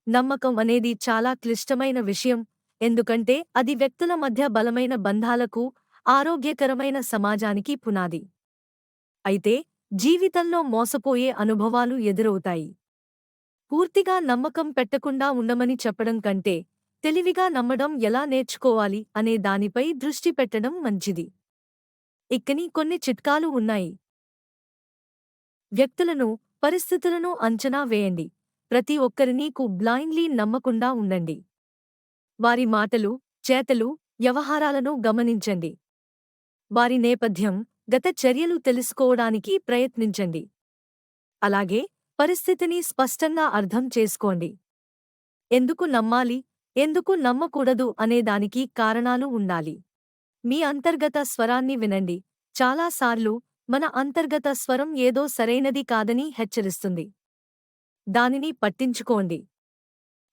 నమ్మకం అనేది చాలా క్లిష్టమైన విషయం, ఎందుకంటే అది వ్యక్తుల మధ్య బలమైన బంధాలకు, ఆరోగ్యకరమైన సమాజానికి పునాది. అయితే, జీవితంలో మోసపోయే అనుభవాలు ఎదురవుతాయి. పూర్తిగా నమ్మకం పెట్టకుండా ఉండమని చెప్పడం కంటే, తెలివిగా నమ్మడం ఎలా నేర్చుకోవాలి అనే దానిపై దృష్టి పెట్టడం మంచిది. ఇక్కని కొన్ని చిట్కాలు ఉన్నాయి. వ్యక్తులను, పరిస్థితులను అంచనా వేయండి. ప్రతి ఒక్కరినీ బ్లైండ్లీ నమ్మకుండా ఉండండి. వారి మాటలు, చేతలు, వ్యవహారాలను గమనించండి. వారి నేపథ్యం, గత చర్యలు తెలుసుకోవడానికి ప్రయత్నించండి. అలాగే, పరిస్థితిని స్పష్టంగా అర్థం చేసుకోండి. ఎందుకు నమ్మాలి, ఎందుకు నమ్మకూడదు అనేదానికి కారణాలు ఉండాలి. మీ అంతర్గత స్వరాన్ని వినండి. చాలాసార్లు మన అంతర్గత స్వరం ఏదో సరైనది కాదని హెచ్చరిస్తుంది. దానిని పట్టించుకోండి.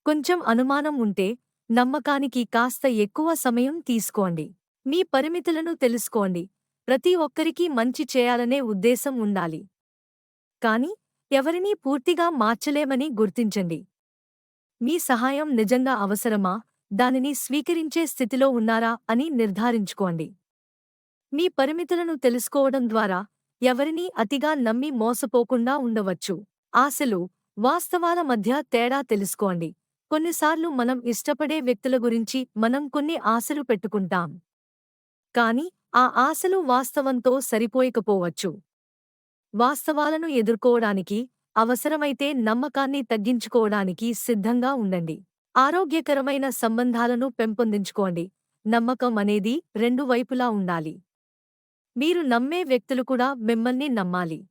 కొంచెం అనుమానం ఉంటే, నమ్మకానికి కాస్త ఎక్కువ సమయం తీసుకోండి. మీ పరిమితులను తెలుసుకోండి. ప్రతి ఒక్కరికీ మంచి చేయాలనే ఉద్దేశం ఉండాలి. కానీ, ఎవరినీ పూర్తిగా మార్చలేమని గుర్తించండి. మీ సహాయం నిజంగా అవసరమా, దానిని స్వీకరించే స్థితిలో ఉన్నారా అని నిర్ధారించుకోండి. మీ పరిమితులను తెలుసుకోవడం ద్వారా, ఎవరినీ అతిగా నమ్మి మోసపోకుండా ఉండవచ్చు. ఆశలు, వాస్తవాల మధ్య తేడా తెలుసుకోండి. కొన్నిసార్లు మనం ఇష్టపడే వ్యక్తుల గురించి మనం కొన్ని ఆశలు పెట్టుకుంటాం. కాని, ఆ ఆశలు వాస్తవంతో సరిపోయకపోవచ్చు. వాస్తవాలను ఎదుర్కోవడానికి, అవసరమైతే నమ్మకాన్ని తగ్గించుకోవడానికి సిద్ధంగా ఉండండి. ఆరోగ్యకరమైన సంబంధాలను పెంపొందించుకోండి. నమ్మకం అనేది రెండు వైపులా ఉండాలి. మీరు నమ్మే వ్యక్తులు కూడా మిమ్మల్ని నమ్మాలి.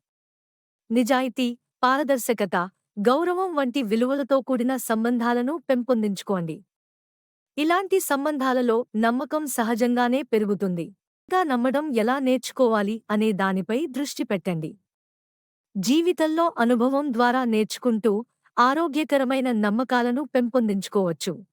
నిజాయితీ, పారదర్శకత, గౌరవం వంటి విలువలతో కూడిన సంబంధాలను పెంపొందించుకోండి. ఇలాంటి సంబంధాలలో నమ్మకం సహజంగానే పెరుగుతుంది. ఇంకా నమ్మడం ఎలా నేర్చుకోవాలి అనే దానిపై దృష్టి పెట్టండి. జీవితంలో అనుభవం ద్వారా నేర్చుకుంటూ, ఆరోగ్యకరమైన నమ్మకాలను పెంపొందించుకోవచ్చు.